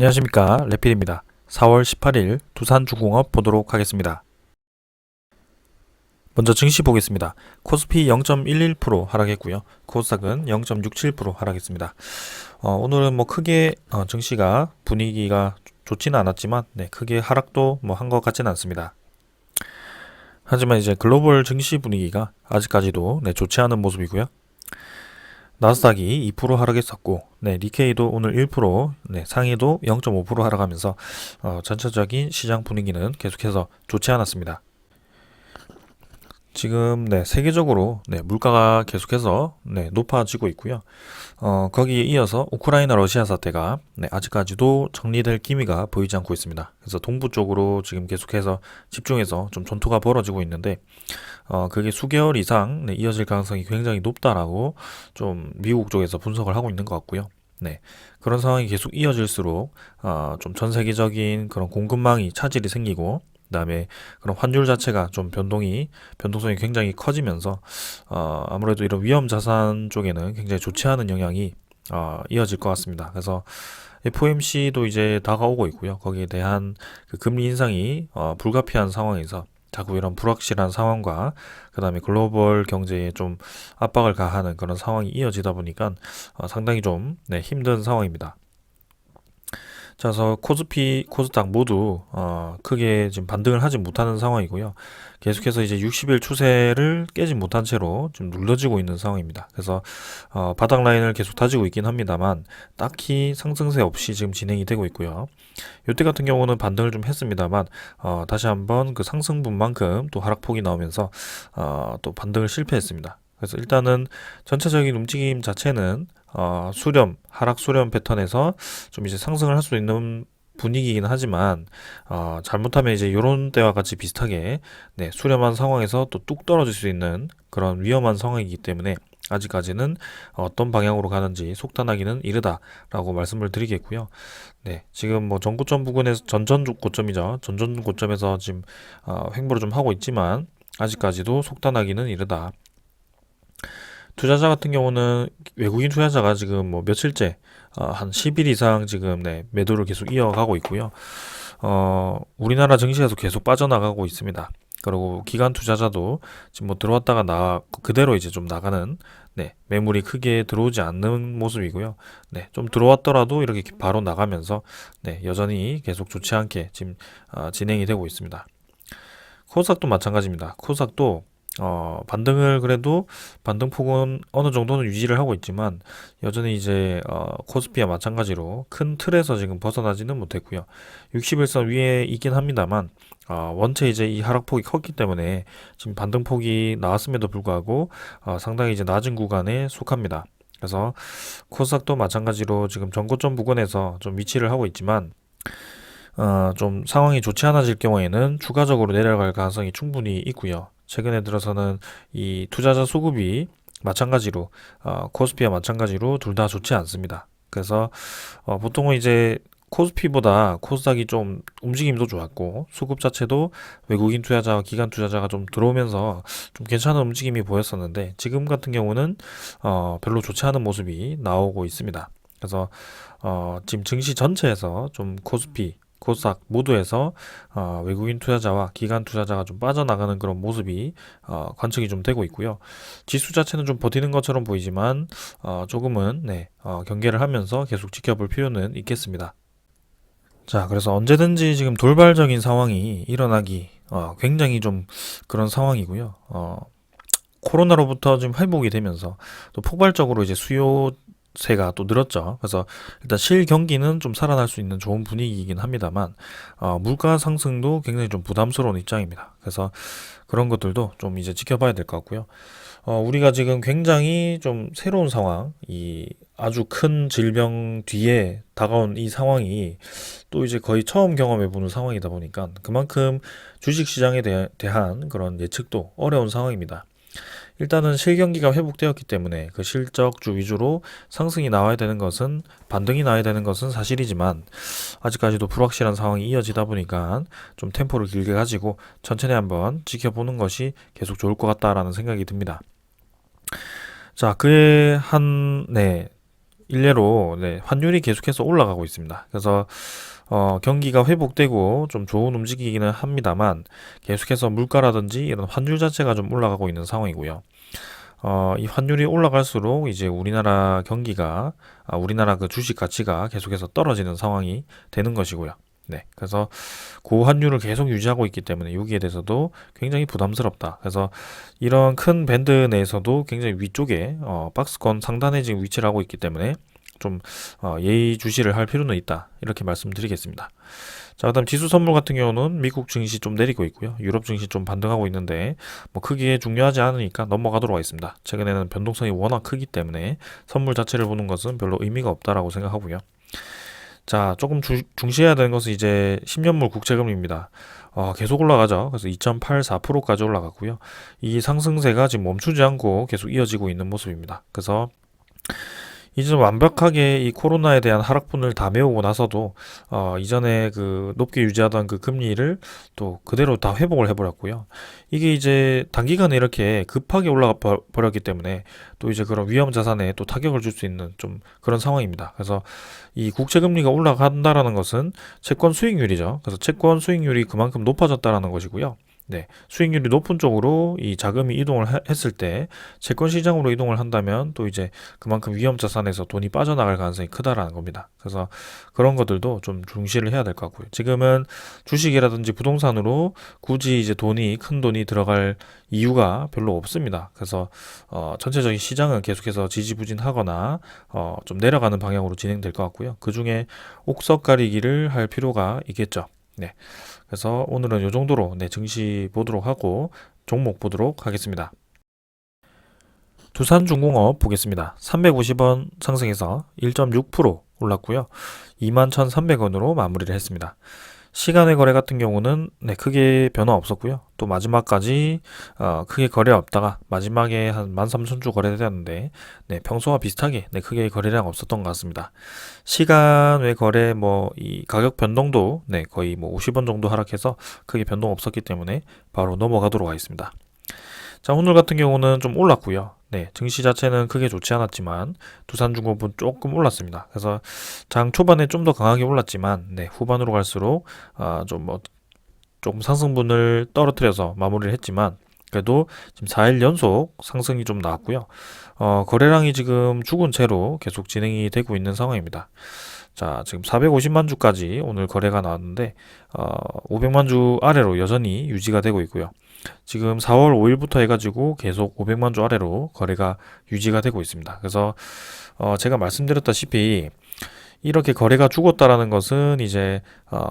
안녕하십니까, 레필입니다. 4월 18일 두산중공업 보도록 하겠습니다. 먼저 증시 보겠습니다. 코스피 0.11% 하락했고요. 코스닥은 0.67% 하락했습니다. 오늘은 크게 증시가 분위기가 좋지는 않았지만 크게 하락도 한 것 같지는 않습니다. 하지만 이제 글로벌 증시 분위기가 아직까지도 좋지 않은 모습이고요. 나스닥이 2% 하락했었고, 니케이도 오늘 1%, 상해도 0.5% 하락하면서 전체적인 시장 분위기는 계속해서 좋지 않았습니다. 지금 세계적으로 물가가 계속해서 높아지고 있고요. 거기에 이어서 우크라이나 러시아 사태가 아직까지도 정리될 기미가 보이지 않고 있습니다. 그래서 동부 쪽으로 지금 계속해서 집중해서 좀 전투가 벌어지고 있는데 그게 수개월 이상 이어질 가능성이 굉장히 높다라고 좀 미국 쪽에서 분석을 하고 있는 것 같고요. 그런 상황이 계속 이어질수록 좀 전 세계적인 그런 공급망이 차질이 생기고 그다음에 그런 환율 자체가 좀 변동성이 굉장히 커지면서 아무래도 이런 위험 자산 쪽에는 굉장히 좋지 않은 영향이 이어질 것 같습니다. 그래서 FOMC도 이제 다가오고 있고요. 거기에 대한 그 금리 인상이 불가피한 상황에서 자꾸 이런 불확실한 상황과 그다음에 글로벌 경제에 좀 압박을 가하는 그런 상황이 이어지다 보니까 상당히 좀 힘든 상황입니다. 자, 그래서 코스피, 코스닥 모두 크게 지금 반등을 하지 못하는 상황이고요. 계속해서 이제 60일 추세를 깨지 못한 채로 좀 눌러지고 있는 상황입니다. 그래서 바닥 라인을 계속 다지고 있긴 합니다만 딱히 상승세 없이 지금 진행이 되고 있고요. 이때 같은 경우는 반등을 좀 했습니다만 다시 한번 그 상승분만큼 또 하락폭이 나오면서 또 반등을 실패했습니다. 그래서 일단은 전체적인 움직임 자체는 하락 수렴 패턴에서 좀 이제 상승을 할 수 있는 분위기이긴 하지만 잘못하면 이제 요런 때와 같이 비슷하게 수렴한 상황에서 또 뚝 떨어질 수 있는 그런 위험한 상황이기 때문에 아직까지는 어떤 방향으로 가는지 속단하기는 이르다라고 말씀을 드리겠고요. 지금 전고점 부근에서 전전 고점이죠. 전전 고점에서 지금 횡보를 좀 하고 있지만 아직까지도 속단하기는 이르다. 투자자 같은 경우는 외국인 투자자가 지금 며칠째 한 10일 이상 지금 매도를 계속 이어가고 있고요. 우리나라 증시에서 계속 빠져나가고 있습니다. 그리고 기관 투자자도 지금 들어왔다가 그대로 이제 좀 나가는 매물이 크게 들어오지 않는 모습이고요. 좀 들어왔더라도 이렇게 바로 나가면서 여전히 계속 좋지 않게 지금 진행이 되고 있습니다. 코스닥도 마찬가지입니다. 코스닥도 반등을 그래도 반등폭은 어느 정도는 유지를 하고 있지만 여전히 이제 코스피와 마찬가지로 큰 틀에서 지금 벗어나지는 못했고요. 61선 위에 있긴 합니다만 원체 이제 이 하락폭이 컸기 때문에 지금 반등폭이 나왔음에도 불구하고 상당히 이제 낮은 구간에 속합니다. 그래서 코스닥도 마찬가지로 지금 전고점 부근에서 좀 위치를 하고 있지만 좀 상황이 좋지 않아질 경우에는 추가적으로 내려갈 가능성이 충분히 있고요. 최근에 들어서는 이 투자자 수급이 마찬가지로 코스피와 마찬가지로 둘 다 좋지 않습니다. 그래서 보통은 이제 코스피보다 코스닥이 좀 움직임도 좋았고 수급 자체도 외국인 투자자와 기관 투자자가 좀 들어오면서 좀 괜찮은 움직임이 보였었는데 지금 같은 경우는 별로 좋지 않은 모습이 나오고 있습니다. 그래서 지금 증시 전체에서 좀 코스닥 모두에서 외국인 투자자와 기관 투자자가 좀 빠져나가는 그런 모습이 관측이 좀 되고 있고요. 지수 자체는 좀 버티는 것처럼 보이지만 조금은 경계를 하면서 계속 지켜볼 필요는 있겠습니다. 자, 그래서 언제든지 지금 돌발적인 상황이 일어나기 굉장히 좀 그런 상황이고요. 코로나로부터 지금 회복이 되면서 또 폭발적으로 이제 수요세가 또 늘었죠. 그래서 일단 실경기는 좀 살아날 수 있는 좋은 분위기이긴 합니다만 물가 상승도 굉장히 좀 부담스러운 입장입니다. 그래서 그런 것들도 좀 이제 지켜봐야 될 것 같고요. 우리가 지금 굉장히 좀 새로운 상황, 이 아주 큰 질병 뒤에 다가온 이 상황이 또 이제 거의 처음 경험해보는 상황이다 보니까 그만큼 주식시장에 대한 그런 예측도 어려운 상황입니다. 일단은 실경기가 회복되었기 때문에 그 실적주 위주로 상승이 나와야 되는 것은 반등이 나와야 되는 것은 사실이지만 아직까지도 불확실한 상황이 이어지다 보니까 좀 템포를 길게 가지고 천천히 한번 지켜보는 것이 계속 좋을 것 같다라는 생각이 듭니다. 자, 그에 일례로 네, 환율이 계속해서 올라가고 있습니다. 그래서 경기가 회복되고 좀 좋은 움직이기는 합니다만 계속해서 물가라든지 이런 환율 자체가 좀 올라가고 있는 상황이고요. 이 환율이 올라갈수록 이제 우리나라 경기가, 우리나라 그 주식 가치가 계속해서 떨어지는 상황이 되는 것이고요. 네, 그래서 고환율을 계속 유지하고 있기 때문에 여기에 대해서도 굉장히 부담스럽다. 그래서 이런 큰 밴드 내에서도 굉장히 위쪽에 박스권 상단에 지금 위치를 하고 있기 때문에 좀 예의주시를 할 필요는 있다. 이렇게 말씀드리겠습니다. 자, 그다음 지수 선물 같은 경우는 미국 증시 좀 내리고 있고요. 유럽 증시 좀 반등하고 있는데 뭐 크게 중요하지 않으니까 넘어가도록 하겠습니다. 최근에는 변동성이 워낙 크기 때문에 선물 자체를 보는 것은 별로 의미가 없다라고 생각하고요. 자, 조금 중시해야 되는 것은 이제 10년물 국채금리입니다. 계속 올라가죠. 그래서 2.84%까지 올라갔고요. 이 상승세가 지금 멈추지 않고 계속 이어지고 있는 모습입니다. 그래서 이제 완벽하게 이 코로나에 대한 하락분을 다 메우고 나서도 이전에 그 높게 유지하던 그 금리를 또 그대로 다 회복을 해버렸고요. 이게 이제 단기간에 이렇게 급하게 올라가 버렸기 때문에 또 이제 그런 위험 자산에 또 타격을 줄 수 있는 좀 그런 상황입니다. 그래서 이 국채 금리가 올라간다라는 것은 채권 수익률이죠. 그래서 채권 수익률이 그만큼 높아졌다라는 것이고요. 네, 수익률이 높은 쪽으로 이 자금이 이동을 했을 때 채권 시장으로 이동을 한다면 또 이제 그만큼 위험 자산에서 돈이 빠져나갈 가능성이 크다라는 겁니다. 그래서 그런 것들도 좀 중시를 해야 될 것 같고요. 지금은 주식이라든지 부동산으로 굳이 이제 큰 돈이 들어갈 이유가 별로 없습니다. 그래서 전체적인 시장은 계속해서 지지부진하거나 좀 내려가는 방향으로 진행될 것 같고요. 그 중에 옥석 가리기를 할 필요가 있겠죠. 네. 그래서 오늘은 이 정도로 네, 증시 보도록 하고 종목 보도록 하겠습니다. 두산중공업 보겠습니다. 350원 상승해서 1.6% 올랐고요. 21,300원으로 마무리를 했습니다. 시간의 거래 같은 경우는 네, 크게 변화 없었고요. 또 마지막까지 크게 거래 없다가 마지막에 한 13,000주 거래되었는데 네, 평소와 비슷하게 네, 크게 거래량 없었던 것 같습니다. 시간 외 거래 뭐 이 가격 변동도 네, 거의 뭐 50원 정도 하락해서 크게 변동 없었기 때문에 바로 넘어가도록 하겠습니다. 자, 오늘 같은 경우는 좀 올랐고요. 네, 증시 자체는 크게 좋지 않았지만 두산중공업은 조금 올랐습니다. 그래서 장 초반에 좀 더 강하게 올랐지만 네, 후반으로 갈수록 조금 상승분을 떨어뜨려서 마무리를 했지만 그래도 지금 4일 연속 상승이 좀 나왔고요. 거래량이 지금 죽은 채로 계속 진행이 되고 있는 상황입니다. 자, 지금 450만 주까지 오늘 거래가 나왔는데 500만 주 아래로 여전히 유지가 되고 있고요. 지금 4월 5일부터 해가지고 계속 500만 주 아래로 거래가 유지가 되고 있습니다. 그래서 제가 말씀드렸다시피 이렇게 거래가 죽었다라는 것은 이제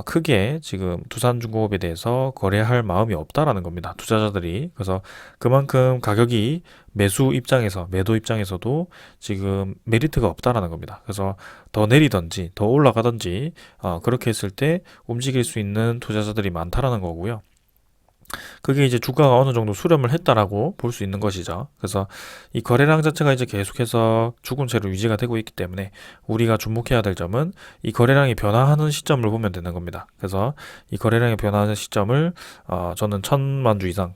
크게 지금 두산중공업에 대해서 거래할 마음이 없다라는 겁니다. 투자자들이. 그래서 그만큼 가격이 매도 입장에서도 지금 메리트가 없다라는 겁니다. 그래서 더 내리든지 더 올라가든지 그렇게 했을 때 움직일 수 있는 투자자들이 많다라는 거고요. 그게 이제 주가가 어느 정도 수렴을 했다라고 볼 수 있는 것이죠. 그래서 이 거래량 자체가 이제 계속해서 죽은 채로 유지가 되고 있기 때문에 우리가 주목해야 될 점은 이 거래량이 변화하는 시점을 보면 되는 겁니다. 그래서 이 거래량이 변화하는 시점을 저는 1,000만 주 이상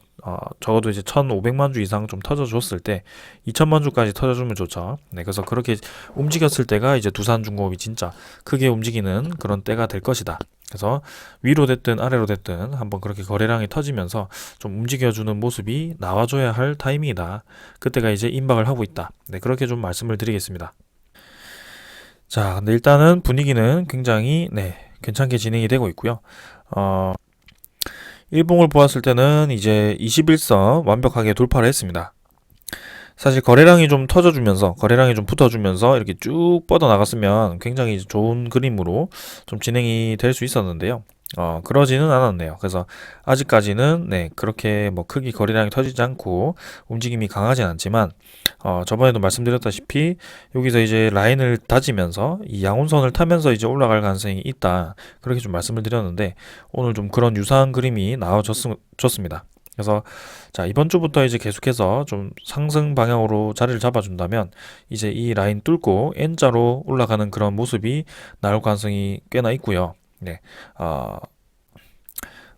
적어도 이제 1,500만 주 이상 좀 터져줬을 때 2,000만 주까지 터져주면 좋죠. 네, 그래서 그렇게 움직였을 때가 이제 두산중공업이 진짜 크게 움직이는 그런 때가 될 것이다. 그래서 위로 됐든 아래로 됐든 한번 그렇게 거래량이 터지면서 좀 움직여주는 모습이 나와줘야 할 타이밍이다. 그때가 이제 임박을 하고 있다. 네, 그렇게 좀 말씀을 드리겠습니다. 자, 근데 일단은 분위기는 굉장히 네, 괜찮게 진행이 되고 있고요. 일봉을 보았을 때는 이제 21선 완벽하게 돌파를 했습니다. 사실 거래량이 좀 터져주면서 거래량이 좀 붙어주면서 이렇게 쭉 뻗어 나갔으면 굉장히 좋은 그림으로 좀 진행이 될 수 있었는데요. 그러지는 않았네요. 그래서 아직까지는 네, 그렇게 뭐 크게 거래량이 터지지 않고 움직임이 강하진 않지만 저번에도 말씀드렸다시피 여기서 이제 라인을 다지면서 이 양운선을 타면서 이제 올라갈 가능성이 있다. 그렇게 좀 말씀을 드렸는데 오늘 좀 그런 유사한 그림이 나와졌습니다. 그래서 자, 이번 주부터 이제 계속해서 좀 상승 방향으로 자리를 잡아준다면 이제 이 라인 뚫고 N자로 올라가는 그런 모습이 나올 가능성이 꽤나 있고요. 네.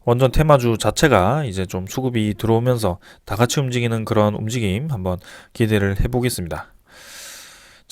원전 테마주 자체가 이제 좀 수급이 들어오면서 다 같이 움직이는 그런 움직임 한번 기대를 해보겠습니다.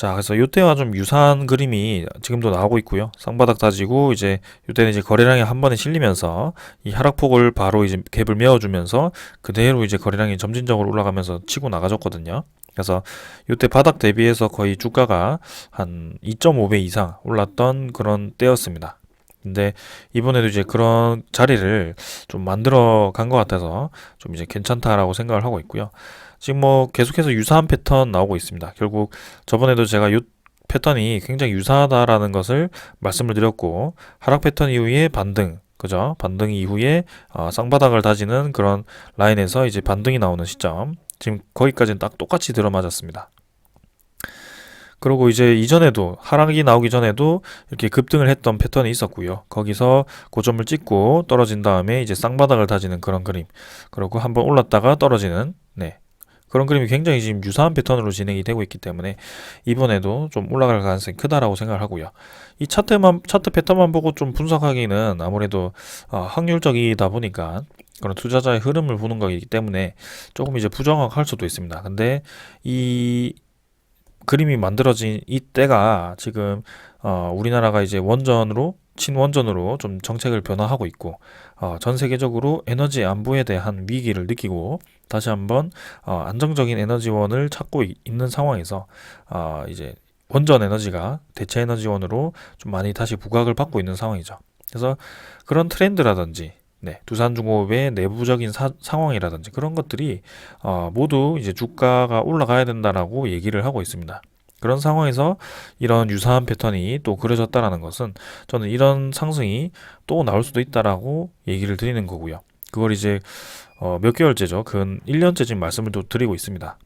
자, 그래서 요때와 좀 유사한 그림이 지금도 나오고 있고요. 쌍바닥 다지고 이제 요때는 이제 거래량이 한 번에 실리면서 이 하락폭을 바로 이제 갭을 메워주면서 그대로 이제 거래량이 점진적으로 올라가면서 치고 나가졌거든요. 그래서 요때 바닥 대비해서 거의 주가가 한 2.5배 이상 올랐던 그런 때였습니다. 근데 이번에도 이제 그런 자리를 좀 만들어 간 것 같아서 좀 이제 괜찮다라고 생각을 하고 있고요. 지금 뭐 계속해서 유사한 패턴 나오고 있습니다. 결국 저번에도 제가 요 패턴이 굉장히 유사하다라는 것을 말씀을 드렸고, 하락 패턴 이후에 반등, 그죠? 반등 이후에 쌍바닥을 다지는 그런 라인에서 이제 반등이 나오는 시점, 지금 거기까지는 딱 똑같이 들어맞았습니다. 그리고 이제 이전에도 하락이 나오기 전에도 이렇게 급등을 했던 패턴이 있었고요. 거기서 고점을 찍고 떨어진 다음에 이제 쌍바닥을 다지는 그런 그림. 그리고 한번 올랐다가 떨어지는, 네, 그런 그림이 굉장히 지금 유사한 패턴으로 진행이 되고 있기 때문에 이번에도 좀 올라갈 가능성이 크다라고 생각을 하고요. 이 차트 패턴만 보고 좀 분석하기는 아무래도 확률적이다 보니까 그런 투자자의 흐름을 보는 거기 때문에 조금 이제 부정확할 수도 있습니다. 근데 이 그림이 만들어진 이때가 지금 우리나라가 이제 원전으로 친원전으로 좀 정책을 변화하고 있고 전 세계적으로 에너지 안보에 대한 위기를 느끼고 다시 한번 안정적인 에너지원을 찾고 있는 상황에서 이제 원전 에너지가 대체 에너지원으로 좀 많이 다시 부각을 받고 있는 상황이죠. 그래서 그런 트렌드라든지 네, 두산중공업의 내부적인 상황이라든지 그런 것들이 모두 이제 주가가 올라가야 된다라고 얘기를 하고 있습니다. 그런 상황에서 이런 유사한 패턴이 또 그려졌다라는 것은 저는 이런 상승이 또 나올 수도 있다라고 얘기를 드리는 거고요. 그걸 이제 몇 개월째죠. 근 1년째 지금 말씀을 또 드리고 있습니다.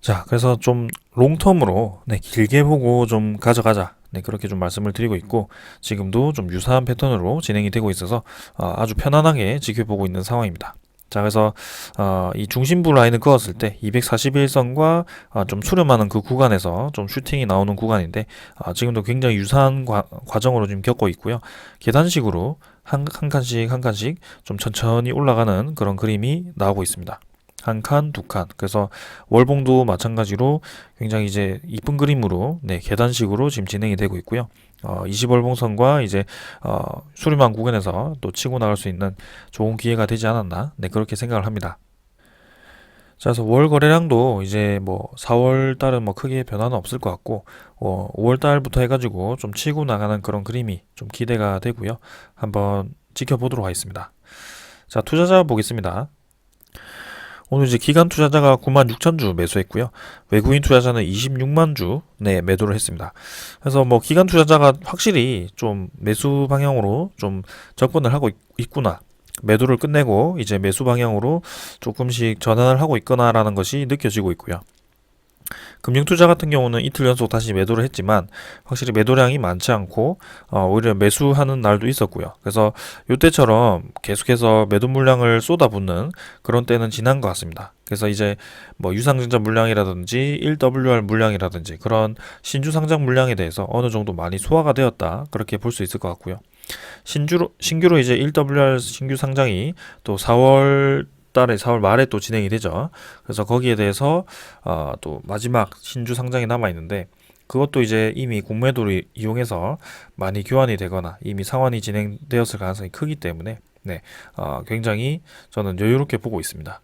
자, 그래서 좀 롱텀으로 네, 길게 보고 좀 가져가자. 네, 그렇게 좀 말씀을 드리고 있고 지금도 좀 유사한 패턴으로 진행이 되고 있어서 아주 편안하게 지켜보고 있는 상황입니다. 자, 그래서 이 중심부 라인을 그었을 때 241선과 좀 수렴하는 그 구간에서 좀 슈팅이 나오는 구간인데 지금도 굉장히 유사한 과정으로 지금 겪고 있고요. 계단식으로 한 칸씩 한 칸씩 좀 천천히 올라가는 그런 그림이 나오고 있습니다. 한 칸, 두 칸. 그래서 월봉도 마찬가지로 굉장히 이제 이쁜 그림으로 네, 계단식으로 지금 진행이 되고 있고요. 20월봉선과 이제 수렴한 구간에서 또 치고 나갈 수 있는 좋은 기회가 되지 않았나? 네, 그렇게 생각을 합니다. 자, 그래서 월 거래량도 이제 뭐 4월 달은 뭐 크게 변화는 없을 것 같고 5월 달부터 해가지고 좀 치고 나가는 그런 그림이 좀 기대가 되고요. 한번 지켜보도록 하겠습니다. 자, 투자자 보겠습니다. 오늘 이제 기관 투자자가 9만 6천 주 매수했고요. 외국인 투자자는 26만 주 네, 매도를 했습니다. 그래서 뭐 기관 투자자가 확실히 좀 매수 방향으로 좀 접근을 하고 있구나. 매도를 끝내고 이제 매수 방향으로 조금씩 전환을 하고 있거나라는 것이 느껴지고 있고요. 금융투자 같은 경우는 이틀 연속 다시 매도를 했지만 확실히 매도량이 많지 않고 오히려 매수하는 날도 있었고요. 그래서 이때처럼 계속해서 매도 물량을 쏟아붓는 그런 때는 지난 것 같습니다. 그래서 이제 뭐 유상증자 물량이라든지 1WR 물량이라든지 그런 신주 상장 물량에 대해서 어느 정도 많이 소화가 되었다 그렇게 볼 수 있을 것 같고요. 신규로 이제 1WR 신규 상장이 또 4월 달에 4월 말에 또 진행이 되죠. 그래서 거기에 대해서 또 마지막 신주 상장이 남아 있는데 그것도 이제 이미 공매도를 이용해서 많이 교환이 되거나 이미 상환이 진행되었을 가능성이 크기 때문에 네, 굉장히 저는 여유롭게 보고 있습니다.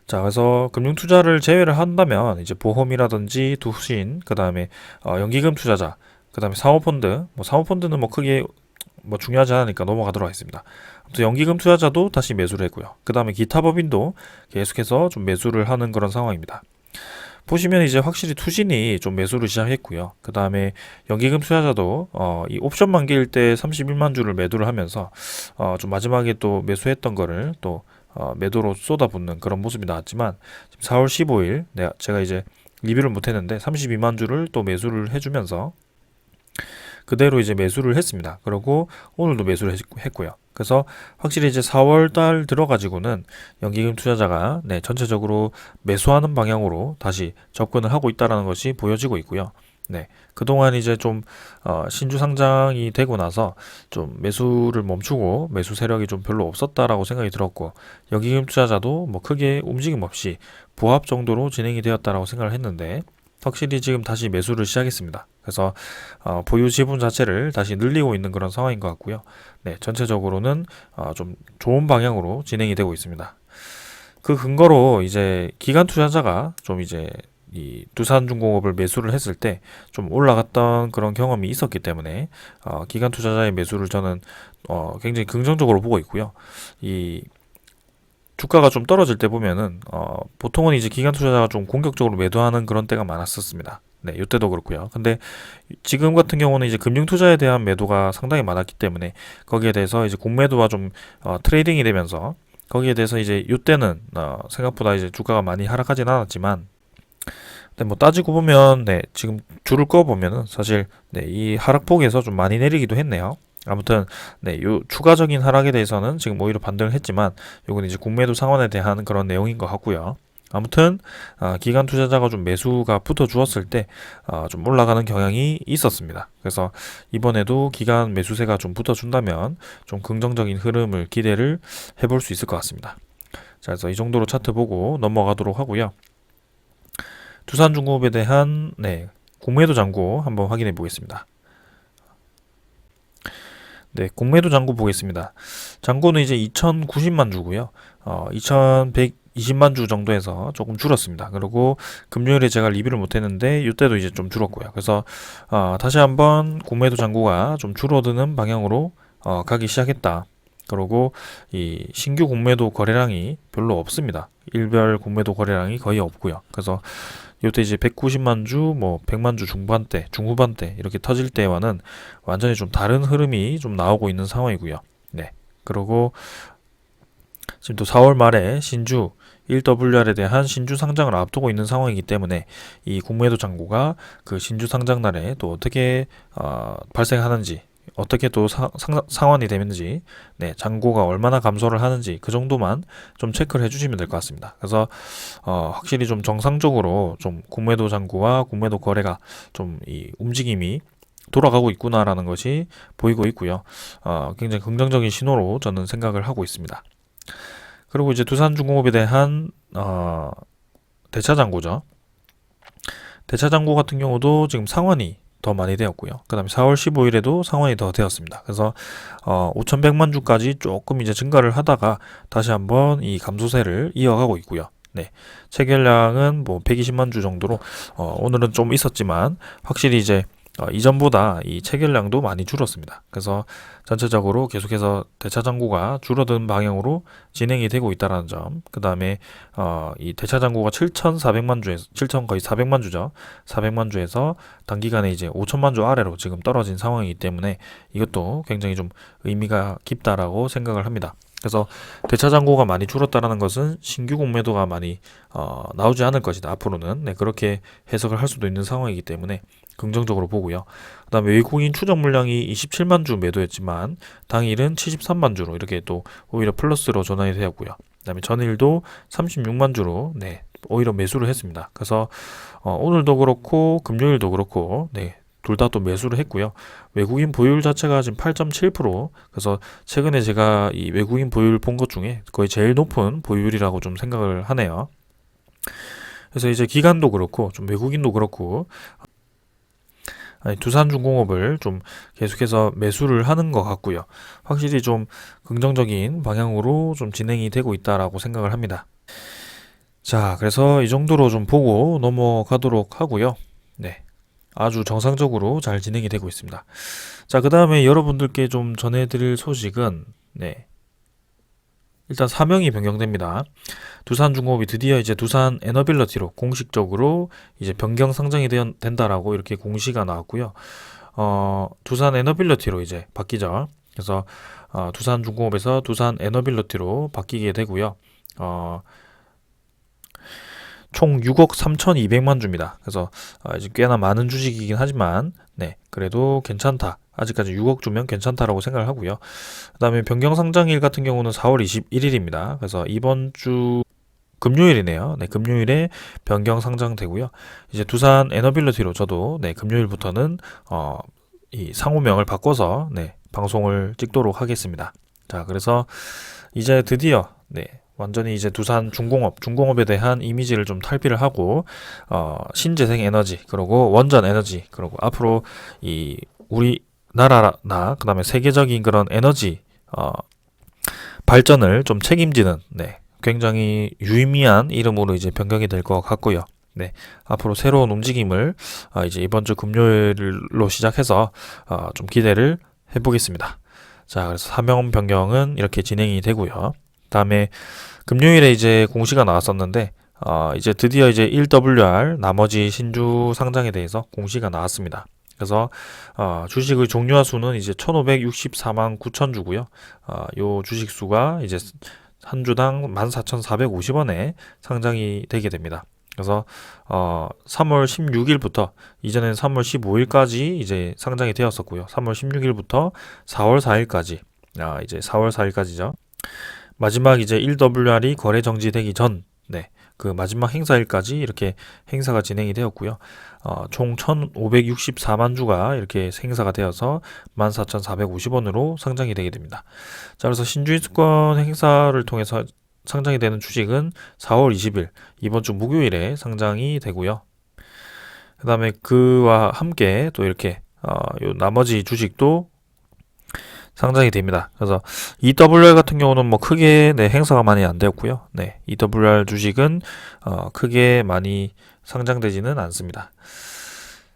자, 그래서 금융 투자를 제외를 한다면 이제 보험이라든지 투신, 그 다음에 연기금 투자자, 그 다음에 사모펀드, 뭐 사모펀드는 뭐 크게 뭐 중요하지 않으니까 넘어가도록 하겠습니다. 아무튼 연기금 투자자도 다시 매수를 했고요. 그 다음에 기타 법인도 계속해서 좀 매수를 하는 그런 상황입니다. 보시면 이제 확실히 투신이 좀 매수를 시작했고요. 그 다음에 연기금 투자자도 이 옵션 만기일 때 31만 주를 매도를 하면서 좀 마지막에 또 매수했던 거를 또 매도로 쏟아붓는 그런 모습이 나왔지만 4월 15일 제가 이제 리뷰를 못했는데 32만 주를 또 매수를 해주면서 그대로 이제 매수를 했습니다. 그리고 오늘도 매수를 했고요. 그래서 확실히 이제 4월 달 들어가지고는 연기금 투자자가 네, 전체적으로 매수하는 방향으로 다시 접근을 하고 있다는 것이 보여지고 있고요. 네, 그동안 이제 좀 신주 상장이 되고 나서 좀 매수를 멈추고 매수 세력이 좀 별로 없었다라고 생각이 들었고 연기금 투자자도 뭐 크게 움직임 없이 보합 정도로 진행이 되었다라고 생각을 했는데 확실히 지금 다시 매수를 시작했습니다. 그래서 보유 지분 자체를 다시 늘리고 있는 그런 상황인 것 같고요. 네, 전체적으로는 좀 좋은 방향으로 진행이 되고 있습니다. 그 근거로 이제 기관 투자자가 좀 이제 이 두산중공업을 매수를 했을 때 좀 올라갔던 그런 경험이 있었기 때문에 기관 투자자의 매수를 저는 굉장히 긍정적으로 보고 있고요. 이 주가가 좀 떨어질 때 보면은 보통은 이제 기관 투자자가 좀 공격적으로 매도하는 그런 때가 많았었습니다. 네, 이때도 그렇고요. 근데 지금 같은 경우는 이제 금융 투자에 대한 매도가 상당히 많았기 때문에 거기에 대해서 이제 공매도가 좀 트레이딩이 되면서 거기에 대해서 이제 이때는 생각보다 이제 주가가 많이 하락하진 않았지만 네, 뭐 따지고 보면 네, 지금 줄을 꺼 보면은 사실 네, 이 하락폭에서 좀 많이 내리기도 했네요. 아무튼 네, 요 추가적인 하락에 대해서는 지금 오히려 반등을 했지만 요건 이제 공매도 상환에 대한 그런 내용인 것 같고요. 아무튼 기관 투자자가 좀 매수가 붙어 주었을 때 좀 올라가는 경향이 있었습니다. 그래서 이번에도 기관 매수세가 좀 붙어 준다면 좀 긍정적인 흐름을 기대를 해볼 수 있을 것 같습니다. 자, 그래서 이 정도로 차트 보고 넘어가도록 하고요. 두산중공업에 대한 네, 공매도 잔고 한번 확인해 보겠습니다. 네, 공매도 잔고 보겠습니다. 잔고는 이제 2,090만 주고요. 2,120만 주 정도에서 조금 줄었습니다. 그리고 금요일에 제가 리뷰를 못했는데 이때도 이제 좀 줄었고요. 그래서 다시 한번 공매도 잔고가 좀 줄어드는 방향으로 가기 시작했다. 그리고 이 신규 공매도 거래량이 별로 없습니다. 일별 공매도 거래량이 거의 없고요. 그래서 이때 이제 190만 주, 뭐 100만 주 중반대, 중후반대 이렇게 터질 때와는 완전히 좀 다른 흐름이 좀 나오고 있는 상황이고요. 네. 그리고 지금 또 4월 말에 신주 1WR에 대한 신주 상장을 앞두고 있는 상황이기 때문에 이 공매도 잔고가 그 신주 상장 날에 또 어떻게 발생하는지 어떻게 또 상환이 되는지 네, 잔고가 얼마나 감소를 하는지 그 정도만 좀 체크를 해주시면 될 것 같습니다. 그래서 확실히 좀 정상적으로 좀 공매도 잔고와 공매도 거래가 좀 이 움직임이 돌아가고 있구나라는 것이 보이고 있고요. 굉장히 긍정적인 신호로 저는 생각을 하고 있습니다. 그리고 이제 두산중공업에 대한 대차 잔고죠. 대차 잔고 같은 경우도 지금 상환이 더 많이 되었고요. 그 다음에 4월 15일에도 상환이 더 되었습니다. 그래서 5,100만 주까지 조금 이제 증가를 하다가 다시 한번 이 감소세를 이어가고 있고요. 네, 체결량은 뭐 120만 주 정도로 오늘은 좀 있었지만 확실히 이제 이전보다 이 체결량도 많이 줄었습니다. 그래서 전체적으로 계속해서 대차 잔고가 줄어드는 방향으로 진행이 되고 있다는 점. 그 다음에 이 대차 잔고가 7,400만 주에서 7천 거의 400만 주죠. 400만 주에서 단기간에 이제 5천만 주 아래로 지금 떨어진 상황이기 때문에 이것도 굉장히 좀 의미가 깊다라고 생각을 합니다. 그래서 대차 잔고가 많이 줄었다라는 것은 신규 공매도가 많이 나오지 않을 것이다. 앞으로는 네, 그렇게 해석을 할 수도 있는 상황이기 때문에 긍정적으로 보고요. 그 다음에 외국인 추적 물량이 27만 주 매도했지만 당일은 73만 주로 이렇게 또 오히려 플러스로 전환이 되었고요. 그 다음에 전일도 36만 주로 네, 오히려 매수를 했습니다. 그래서 오늘도 그렇고 금요일도 그렇고 네, 둘 다 또 매수를 했고요. 외국인 보유율 자체가 지금 8.7%. 그래서 최근에 제가 이 외국인 보유율 본 것 중에 거의 제일 높은 보유율이라고 좀 생각을 하네요. 그래서 이제 기관도 그렇고 좀 외국인도 그렇고 두산중공업을 좀 계속해서 매수를 하는 것 같고요. 확실히 좀 긍정적인 방향으로 좀 진행이 되고 있다라고 생각을 합니다. 자, 그래서 이 정도로 좀 보고 넘어가도록 하고요. 네. 아주 정상적으로 잘 진행이 되고 있습니다. 자, 그 다음에 여러분들께 좀 전해드릴 소식은, 네. 일단 사명이 변경됩니다. 두산중공업이 드디어 이제 두산 에너빌리티로 공식적으로 이제 변경 상장이 된다라고 이렇게 공시가 나왔고요. 두산 에너빌리티로 이제 바뀌죠. 그래서 두산중공업에서 두산 에너빌리티로 바뀌게 되고요. 총 6억 3,200만 주입니다. 그래서 이제 꽤나 많은 주식이긴 하지만 네, 그래도 괜찮다. 아직까지 6억 주면 괜찮다라고 생각을 하고요. 그다음에 변경 상장일 같은 경우는 4월 21일입니다. 그래서 이번 주 금요일이네요. 네, 금요일에 변경 상장되고요. 이제 두산 에너빌리티로 저도 네, 금요일부터는 이 상호명을 바꿔서 네, 방송을 찍도록 하겠습니다. 자, 그래서 이제 드디어 네, 완전히 이제 두산 중공업에 대한 이미지를 좀 탈피를 하고 신재생 에너지, 그리고 원전 에너지, 그리고 앞으로 이 우리나라나 그다음에 세계적인 그런 에너지 발전을 좀 책임지는 굉장히 유의미한 이름으로 이제 변경이 될 것 같고요. 앞으로 새로운 움직임을 이제 이번 주 금요일로 시작해서 좀 기대를 해보겠습니다. 자, 그래서 사명 변경은 이렇게 진행이 되고요. 다음에 금요일에 이제 공시가 나왔었는데 이제 드디어 이제 1WR 나머지 신주 상장에 대해서 공시가 나왔습니다. 그래서 주식의 종류화 수는 이제 1,564만 9천 주고요. 요 주식 수가 이제 한 주당 14,450원에 상장이 되게 됩니다. 그래서 3월 16일부터 이전엔 3월 15일까지 이제 상장이 되었었고요. 3월 16일부터 4월 4일까지 이제 4월 4일까지죠. 마지막 이제 1WR이 거래 정지되기 전 그 마지막 행사일까지 이렇게 행사가 진행이 되었고요. 총 1,564만 주가 이렇게 행사가 되어서 14,450원으로 상장이 되게 됩니다. 자, 그래서 신주인수권 행사를 통해서 상장이 되는 주식은 4월 20일 이번 주 목요일에 상장이 되고요. 그 다음에 그와 함께 또 이렇게 요 나머지 주식도 상장이 됩니다. 그래서 EWR 같은 경우는 뭐 크게 행사가 많이 안 되었고요. EWR 주식은 크게 많이 상장되지는 않습니다.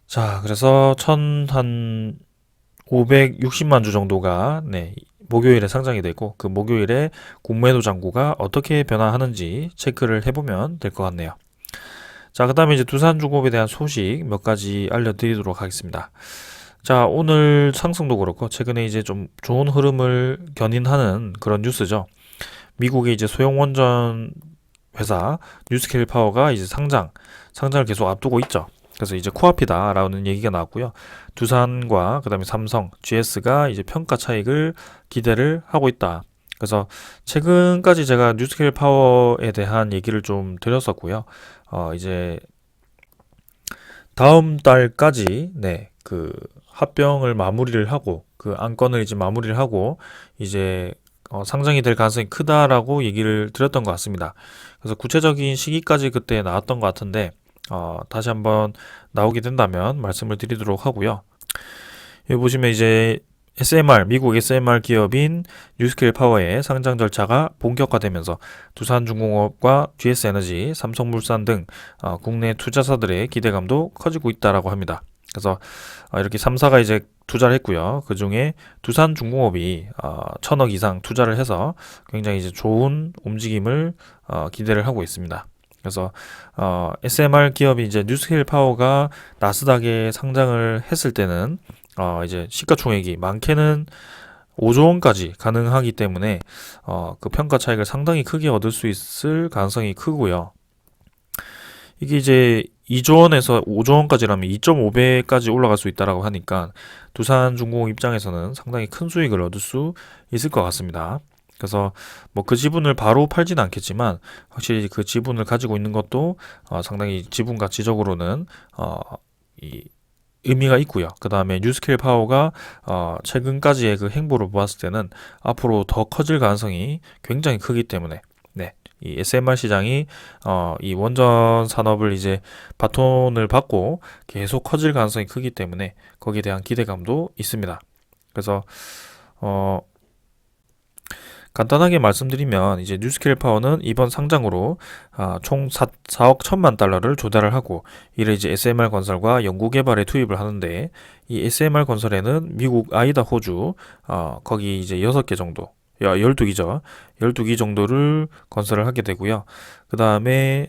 자, 그래서 1,560만 주 정도가 목요일에 상장이 되고 그 목요일에 공매도 잔고가 어떻게 변화하는지 체크를 해보면 될 것 같네요. 자, 그 다음에 이제 두산중공업에 대한 소식 몇 가지 알려드리도록 하겠습니다. 자, 오늘 상승도 그렇고 최근에 이제 좀 좋은 흐름을 견인하는 그런 뉴스죠. 미국의 이제 소형 원전 회사 뉴스케일 파워가 이제 상장을 계속 앞두고 있죠. 그래서 이제 코앞이다라는 얘기가 나왔고요. 두산과 그다음에 삼성, GS가 이제 평가 차익을 기대를 하고 있다. 그래서 최근까지 제가 뉴스케일 파워에 대한 얘기를 좀 드렸었고요. 이제 다음 달까지 그 합병을 마무리를 하고 그 안건을 이제 마무리를 하고 이제 상장이 될 가능성이 크다라고 얘기를 드렸던 것 같습니다. 그래서 구체적인 시기까지 그때 나왔던 것 같은데 다시 한번 나오게 된다면 말씀을 드리도록 하고요. 여기 보시면 이제 미국 SMR 기업인 뉴스케일 파워의 상장 절차가 본격화되면서 두산중공업과 GS에너지, 삼성물산 등 국내 투자사들의 기대감도 커지고 있다라고 합니다. 그래서 이렇게 3사가 이제 투자를 했고요. 그 중에 두산중공업이 1,000억 이상 투자를 해서 굉장히 이제 좋은 움직임을 기대를 하고 있습니다. 그래서 SMR 기업이 이제 뉴스케일 파워가 나스닥에 상장을 했을 때는 이제 시가총액이 많게는 5조 원까지 가능하기 때문에 그 평가 차익을 상당히 크게 얻을 수 있을 가능성이 크고요. 이게 이제 2조 원에서 5조 원까지라면 2.5배까지 올라갈 수 있다라고 하니까 두산중공업 입장에서는 상당히 큰 수익을 얻을 수 있을 것 같습니다. 그래서 뭐 그 지분을 바로 팔지는 않겠지만 확실히 그 지분을 가지고 있는 것도 상당히 지분 가치적으로는 의미가 있고요. 그 다음에 뉴스케일 파워가 최근까지의 그 행보를 보았을 때는 앞으로 더 커질 가능성이 굉장히 크기 때문에 이 SMR 시장이 이 원전 산업을 이제 바톤을 받고 계속 커질 가능성이 크기 때문에 거기에 대한 기대감도 있습니다. 그래서 간단하게 말씀드리면 이제 뉴스케일 파워는 이번 상장으로 총 4억 1천만 달러를 조달을 하고 이를 이제 SMR 건설과 연구개발에 투입을 하는데 이 SMR 건설에는 미국 아이다호주 거기 이제 6개 정도 12기죠. 12기 정도를 건설을 하게 되고요. 그 다음에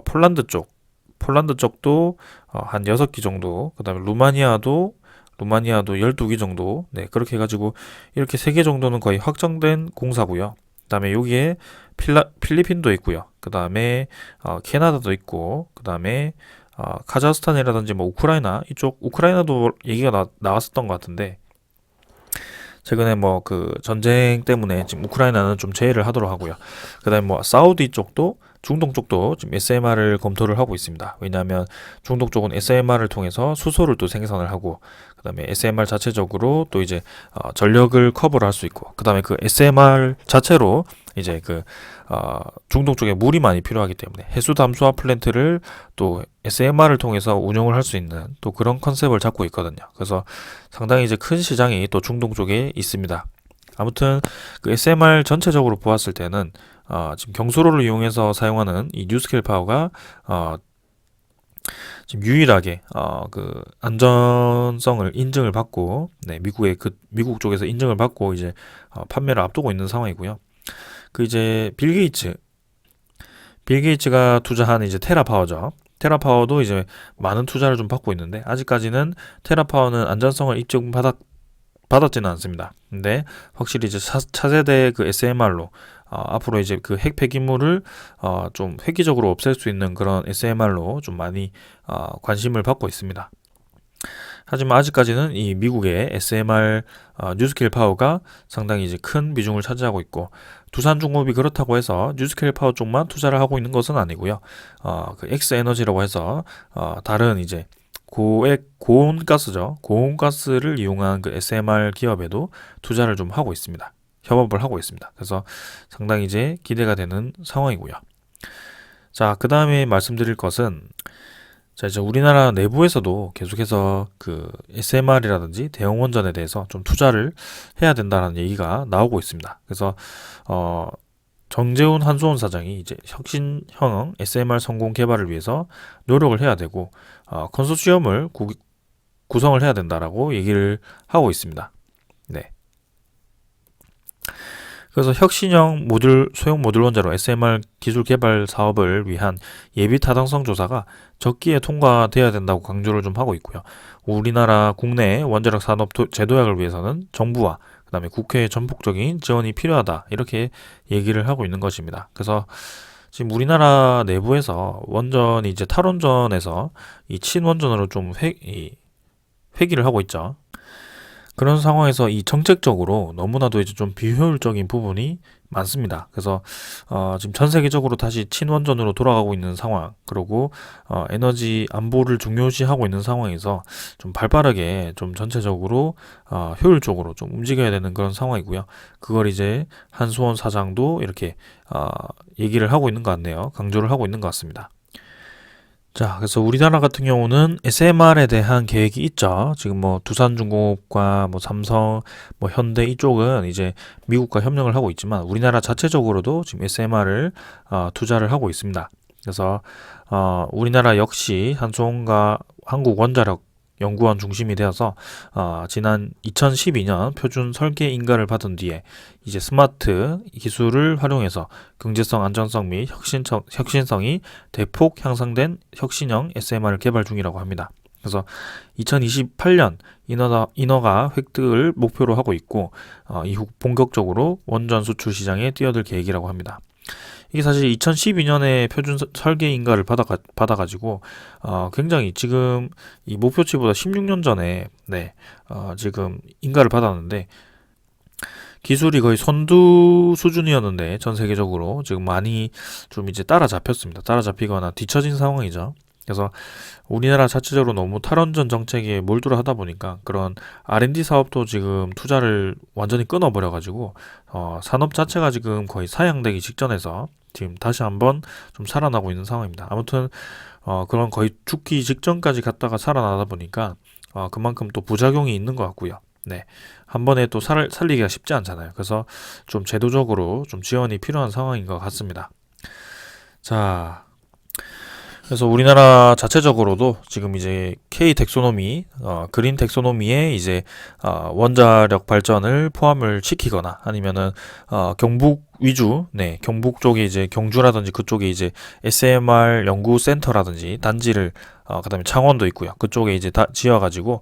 폴란드 쪽도 한 6기 정도, 그 다음에 루마니아도 12기 정도, 그렇게 해가지고 이렇게 3개 정도는 거의 확정된 공사고요. 그 다음에 여기에 필리핀도 있고요. 그 다음에 캐나다도 있고, 그 다음에 카자흐스탄이라든지 뭐 우크라이나도 얘기가 나왔었던 것 같은데 최근에 뭐 그 전쟁 때문에 지금 우크라이나는 좀 제외를 하도록 하고요. 그 다음에 뭐 사우디 쪽도 중동 쪽도 지금 SMR을 검토를 하고 있습니다. 왜냐하면 중동 쪽은 SMR을 통해서 수소를 또 생산을 하고, 그다음에 SMR 자체적으로 또 이제 전력을 커버를 할 수 있고, 그다음에 그 SMR 자체로 이제 중동 쪽에 물이 많이 필요하기 때문에 해수 담수화 플랜트를 또 SMR을 통해서 운영을 할 수 있는 또 그런 컨셉을 잡고 있거든요. 그래서 상당히 이제 큰 시장이 또 중동 쪽에 있습니다. 아무튼 그 SMR 전체적으로 보았을 때는 지금 경수로를 이용해서 사용하는 이 뉴스케일 파워가 지금 유일하게 그 안전성을 인증을 받고, 네, 미국 쪽에서 인증을 받고 이제 판매를 앞두고 있는 상황이고요. 그 이제 빌 게이츠가 투자한 이제 테라파워죠. 테라파워도 이제 많은 투자를 좀 받고 있는데, 아직까지는 테라파워는 안전성을 받았지는 않습니다. 근데 확실히 이제 차세대 그 SMR로 앞으로 이제 그 핵 폐기물을 좀 획기적으로 없앨 수 있는 그런 SMR로 좀 많이 관심을 받고 있습니다. 하지만 아직까지는 이 미국의 SMR 뉴스케일 파워가 상당히 이제 큰 비중을 차지하고 있고, 두산중공업이 그렇다고 해서 뉴스케일 파워 쪽만 투자를 하고 있는 것은 아니고요. 그 엑스에너지라고 해서 다른 이제 고온가스죠. 고온가스를 이용한 그 SMR 기업에도 투자를 좀 하고 있습니다. 협업을 하고 있습니다. 그래서 상당히 이제 기대가 되는 상황이고요. 자, 그 다음에 말씀드릴 것은, 자, 이제 우리나라 내부에서도 계속해서 그 SMR이라든지 대형 원전에 대해서 좀 투자를 해야 된다는 얘기가 나오고 있습니다. 그래서 정재훈 한수원 사장이 이제 혁신형 SMR 성공 개발을 위해서 노력을 해야 되고, 컨소시엄을 구성을 해야 된다라고 얘기를 하고 있습니다. 네. 그래서 혁신형 소형 모듈 원자로 SMR 기술 개발 사업을 위한 예비 타당성 조사가 적기에 통과돼야 된다고 강조를 좀 하고 있고요. 우리나라 국내 원자력 산업 제도약을 위해서는 정부와 그다음에 국회의 전폭적인 지원이 필요하다, 이렇게 얘기를 하고 있는 것입니다. 그래서 지금 우리나라 내부에서 원전이 이제 탈원전에서 이 친원전으로 좀 회귀를 하고 있죠. 그런 상황에서 이 정책적으로 너무나도 이제 좀 비효율적인 부분이 많습니다. 그래서 지금 전 세계적으로 다시 친원전으로 돌아가고 있는 상황, 그리고 에너지 안보를 중요시하고 있는 상황에서 좀 발빠르게 좀 전체적으로 효율적으로 좀 움직여야 되는 그런 상황이고요. 그걸 이제 한수원 사장도 이렇게 얘기를 하고 있는 것 같네요. 강조를 하고 있는 것 같습니다. 자, 그래서 우리나라 같은 경우는 SMR에 대한 계획이 있죠. 지금 뭐 두산중공업과 뭐 삼성, 뭐 현대 이쪽은 이제 미국과 협력을 하고 있지만, 우리나라 자체적으로도 지금 SMR을 투자를 하고 있습니다. 그래서 우리나라 역시 한수원과 한국원자력 연구원 중심이 되어서 지난 2012년 표준 설계 인가를 받은 뒤에 이제 스마트 기술을 활용해서 경제성, 안전성 및 혁신성이 대폭 향상된 혁신형 SMR을 개발 중이라고 합니다. 그래서 2028년 인허가 획득을 목표로 하고 있고, 이후 본격적으로 원전 수출 시장에 뛰어들 계획이라고 합니다. 이게 사실 2012년에 표준 설계 인가를 받아가지고 굉장히 지금 이 목표치보다 16년 전에 지금 인가를 받았는데, 기술이 거의 선두 수준이었는데 전 세계적으로 지금 많이 좀 이제 따라잡혔습니다. 따라잡히거나 뒤처진 상황이죠. 그래서 우리나라 자체적으로 너무 탈원전 정책에 몰두를 하다 보니까 그런 R&D 사업도 지금 투자를 완전히 끊어버려가지고 산업 자체가 지금 거의 사양되기 직전에서 지금 다시 한번 좀 살아나고 있는 상황입니다. 아무튼 그런 거의 죽기 직전까지 갔다가 살아나다 보니까 그만큼 또 부작용이 있는 것 같고요. 네, 한 번에 또 살리기가 쉽지 않잖아요. 그래서 좀 제도적으로 좀 지원이 필요한 상황인 것 같습니다. 자, 그래서 우리나라 자체적으로도 지금 이제 K 텍소노미, 그린 텍소노미에 이제 원자력 발전을 포함을 시키거나, 아니면은 경북 위주, 경북 쪽에 이제 경주라든지 그쪽에 이제 SMR 연구센터라든지 단지를 그다음에 창원도 있고요. 그쪽에 이제 다 지어가지고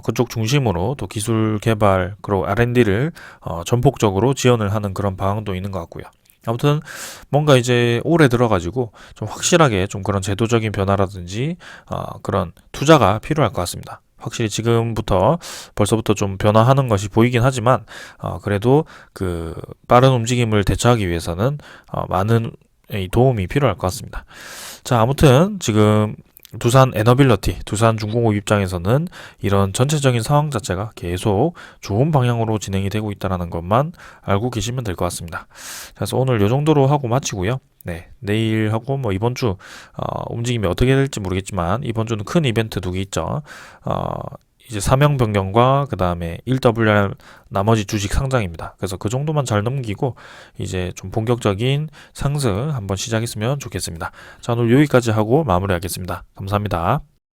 그쪽 중심으로 또 기술 개발 그리고 R&D를 전폭적으로 지원을 하는 그런 방향도 있는 것 같고요. 아무튼 뭔가 이제 올해 들어가지고 좀 확실하게 좀 그런 제도적인 변화라든지 그런 투자가 필요할 것 같습니다. 확실히 지금부터 벌써부터 좀 변화하는 것이 보이긴 하지만 그래도 그 빠른 움직임을 대처하기 위해서는 많은 도움이 필요할 것 같습니다. 자, 아무튼 지금 두산 에너빌러티, 두산중공업 입장에서는 이런 전체적인 상황 자체가 계속 좋은 방향으로 진행이 되고 있다는 것만 알고 계시면 될 것 같습니다. 그래서 오늘 이 정도로 하고 마치고요. 네, 내일하고 뭐 이번 주 움직임이 어떻게 될지 모르겠지만 이번 주는 큰 이벤트 두 개 있죠. 이제 사명 변경과 그 다음에 1WR 나머지 주식 상장입니다. 그래서 그 정도만 잘 넘기고 이제 좀 본격적인 상승 한번 시작했으면 좋겠습니다. 자, 오늘 여기까지 하고 마무리하겠습니다. 감사합니다.